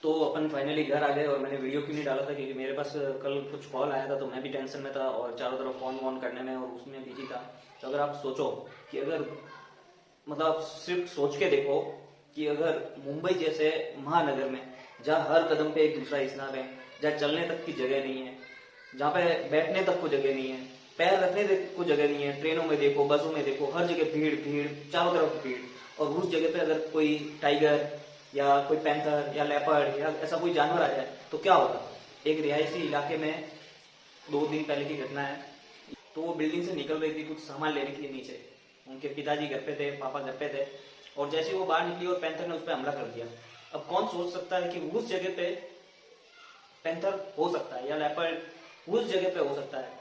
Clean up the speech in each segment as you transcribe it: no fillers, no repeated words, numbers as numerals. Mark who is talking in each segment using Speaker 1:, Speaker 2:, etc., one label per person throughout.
Speaker 1: तो अपन फाइनली घर आ गए और मैंने वीडियो क्यों नहीं डाला था क्योंकि मेरे पास कल कुछ कॉल आया था तो मैं भी टेंशन में था और चारों तरफ फोन वॉन करने में और उसमें बिजी था। तो अगर आप सोचो कि अगर मतलब आप सिर्फ सोच के देखो कि अगर मुंबई जैसे महानगर में जहाँ हर कदम पे एक दूसरा स्नैप है, जहाँ चलने तक की जगह नहीं है, जहाँ पे बैठने तक को जगह नहीं है, पैर रखने तक को जगह नहीं है, ट्रेनों में देखो, बसों में देखो, हर जगह भीड़ भीड़, चारों तरफ भीड़। और उस जगह पे अगर कोई टाइगर या कोई पैंथर या लेपर्ड या ऐसा कोई जानवर आ जाए तो क्या होगा। एक रिहायशी इलाके में 2 दिन पहले की घटना है। तो वो बिल्डिंग से निकल रही थी कुछ सामान लेने के लिए नीचे। उनके पिताजी घर पे थे, पापा घर पे थे, और जैसे ही वो बाहर निकली और पैंथर ने उस पर हमला कर दिया। अब कौन सोच सकता है कि उस जगह पे पैंथर हो सकता है या लेपर्ड उस जगह पे हो सकता है।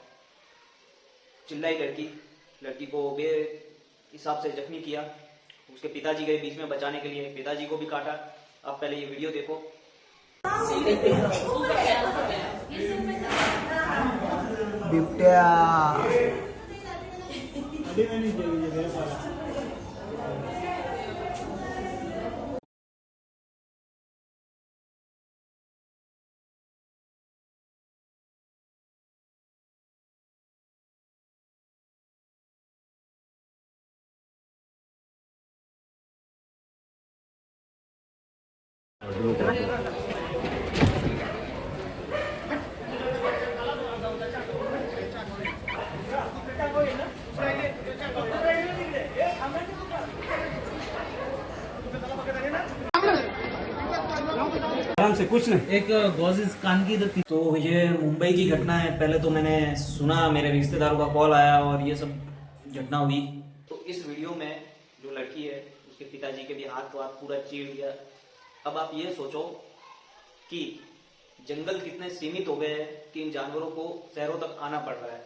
Speaker 1: चिल्लाई लड़की, लड़की को बे हिसाब से जख्मी किया। उसके पिताजी गए बीच में बचाने के लिए, पिताजी को भी काटा। आप पहले ये वीडियो देखो।
Speaker 2: बिबट्या
Speaker 3: आराम से कुछ नहीं।
Speaker 4: एक गॉजेस कान की इधर
Speaker 1: तो ये मुंबई की घटना है। पहले तो मैंने सुना, मेरे रिश्तेदारों का कॉल आया और ये सब घटना हुई। तो इस वीडियो में जो लड़की है उसके पिताजी के भी हाथ वाथ पूरा चीर दिया। अब आप ये सोचो कि जंगल कितने सीमित हो गए हैं कि इन जानवरों को शहरों तक आना पड़ रहा है।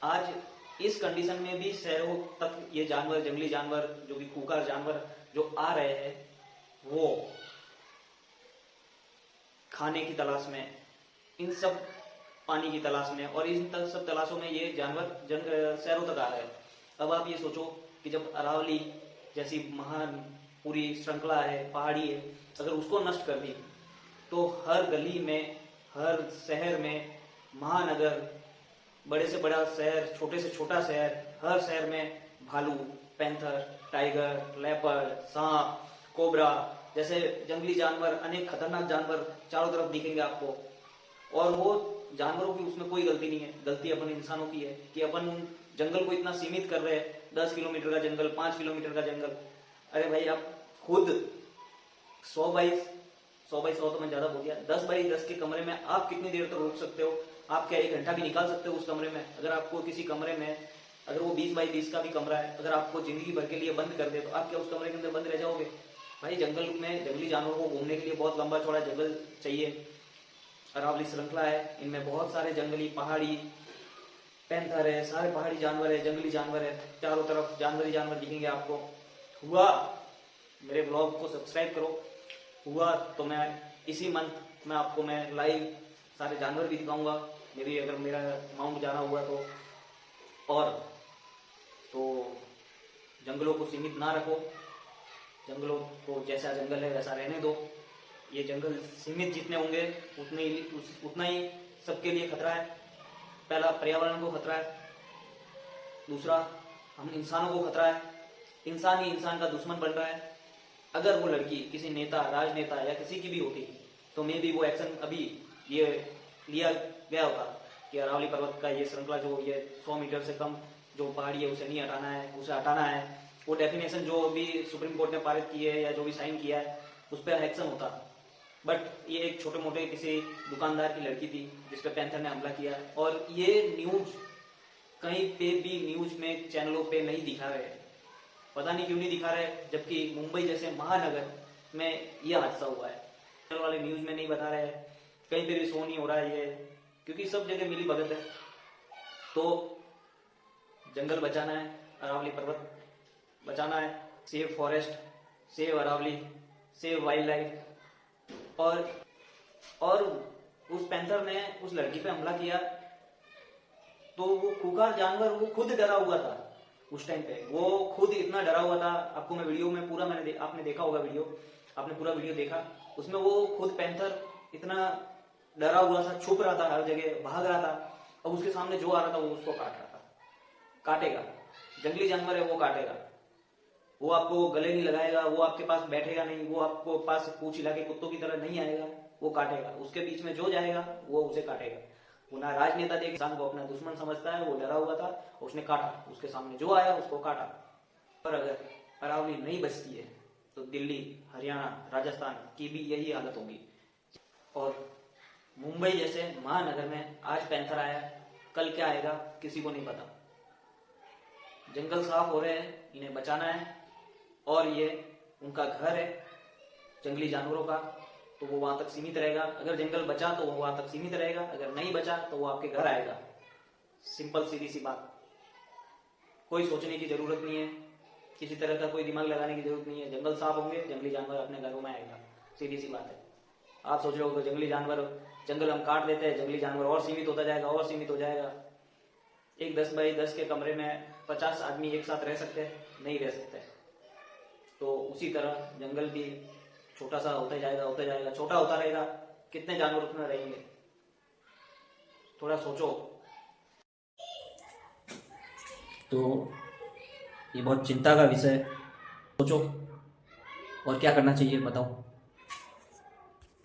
Speaker 1: आज इस कंडीशन में भी शहरों तक ये जानवर, जंगली जानवर, जो भी खूंखार जानवर जो आ रहे हैं, वो खाने की तलाश में, इन सब पानी की तलाश में, और इन सब तलाशों में ये जानवर शहरों तक आ रहे हैं। अब आप ये सोचो कि जब अरावली जैसी महान पूरी श्रृंखला है, पहाड़ी है, अगर उसको नष्ट कर दी तो हर गली में, हर शहर में, महानगर, बड़े से बड़ा शहर, छोटे से छोटा शहर, हर शहर में भालू, पैंथर, टाइगर, लेपर्ड, सांप, कोबरा जैसे जंगली जानवर, अनेक खतरनाक जानवर चारों तरफ दिखेंगे आपको। और वो जानवरों की उसमें कोई गलती नहीं है, गलती अपन इंसानों की है कि अपन जंगल को इतना सीमित कर रहे हैं। 10 किलोमीटर का जंगल, 5 किलोमीटर का जंगल। अरे भाई, आप खुद 100 बाई 100 तो मैं ज्यादा बोल दिया, 10 बाई 10 के कमरे में आप कितनी देर तक रुक सकते हो? आप क्या 1 घंटा भी निकाल सकते हो उस कमरे में? अगर आपको किसी कमरे में, अगर वो 20 बाई 20 का भी कमरा है, अगर आपको जिंदगी भर के लिए बंद कर दे तो आप क्या उस कमरे के अंदर बंद रह जाओगे? भाई, जंगल में जंगली जानवरों को घूमने के लिए बहुत लंबा चौड़ा जंगल चाहिए। अरावली श्रृंखला है, इनमें बहुत सारे जंगली, पहाड़ी, पैंथर है, सारे पहाड़ी जानवर है, जंगली जानवर है, चारों तरफ जानवर ही जानवर दिखेंगे आपको। हुआ मेरे ब्लॉग को सब्सक्राइब करो, हुआ तो मैं इसी मंथ में आपको मैं लाइव सारे जानवर भी दिखाऊंगा, मेरी अगर मेरा माउंट जाना हुआ तो। और तो जंगलों को सीमित ना रखो, जंगलों को जैसा जंगल है वैसा रहने दो। ये जंगल सीमित जितने होंगे उतना ही सबके लिए खतरा है। पहला, पर्यावरण को खतरा है। दूसरा, हम इंसानों को खतरा है। इंसान ही इंसान का दुश्मन बन रहा है। अगर वो लड़की किसी नेता, राजनेता या किसी की भी होती तो मे भी वो एक्शन अभी ये लिया गया होता कि अरावली पर्वत का ये श्रृंखला, जो ये 100 मीटर से कम जो पहाड़ी है उसे नहीं हटाना है, उसे हटाना है। वो डेफिनेशन जो भी सुप्रीम कोर्ट ने पारित की है या जो भी साइन किया है उस पर एक्शन होता। बट ये एक छोटे मोटे किसी दुकानदार की लड़की थी जिसपे पैंथर ने हमला किया, और ये न्यूज कहीं पे भी न्यूज में, चैनलों पे नहीं दिखा रहे। पता नहीं क्यों नहीं दिखा रहे, जबकि मुंबई जैसे महानगर में ये हादसा हुआ है। चैनल वाले न्यूज में नहीं बता रहे हैं, कहीं पे भी शो नहीं हो रहा है ये, क्योंकि सब जगह मिली भगत है। तो जंगल बचाना है, अरावली पर्वत बचाना है, save forest, save Aravalli, save wildlife. और उस पैंथर ने उस लड़की पे हमला किया तो वो खूंखार जानवर, वो खुद डरा हुआ था उस टाइम पे, वो खुद इतना डरा हुआ था। आपको मैं वीडियो में पूरा आपने देखा होगा वीडियो। आपने पूरा वीडियो देखा, उसमें वो खुद पैंथर इतना डरा हुआ था, छुप रहा था, हर जगह भाग रहा था, और उसके सामने जो आ रहा था वो उसको काट रहा था। काटेगा, जंगली जानवर है, वो काटेगा, वो आपको गले नहीं लगाएगा, वो आपके पास बैठेगा नहीं, वो आपको पास पूंछ हिला के कुत्तों की तरह नहीं आएगा, वो काटेगा। उसके बीच में जो जाएगा वो उसे काटेगा। वो ना राजनेता देख इंसान को अपना दुश्मन समझता है, वो डरा हुआ था, उसने काटा, उसके सामने जो आया उसको काटा। पर अगर अरावली नहीं बचती है तो दिल्ली, हरियाणा, राजस्थान की भी यही हालत होगी। और मुंबई जैसे महानगर में आज पैंथर आया, कल क्या आएगा किसी को नहीं पता। जंगल साफ हो रहे हैं, इन्हें बचाना है, और ये उनका घर है जंगली जानवरों का, तो वो वहां तक सीमित रहेगा। अगर जंगल बचा तो वो वहां तक सीमित रहेगा, अगर नहीं बचा तो वो आपके घर आएगा। सिंपल सीधी सी बात, कोई सोचने की जरूरत नहीं है, किसी तरह का कोई दिमाग लगाने की जरूरत नहीं है। जंगल साफ होंगे, जंगली जानवर अपने घरों में आएगा, सीधी सी बात है। आप सोच रहे हो कि जंगली जानवर, जंगल हम काट देते हैं, जंगली जानवर और सीमित होता जाएगा और सीमित हो जाएगा। एक 10 बाई 10 के कमरे में 50 आदमी एक साथ रह सकते हैं? नहीं रह सकते। तो उसी तरह जंगल भी छोटा सा होता जाएगा, छोटा होता रहेगा, कितने जानवर उसमें रहेंगे? थोड़ा सोचो। तो ये बहुत चिंता का विषय है, सोचो और क्या करना चाहिए बताओ।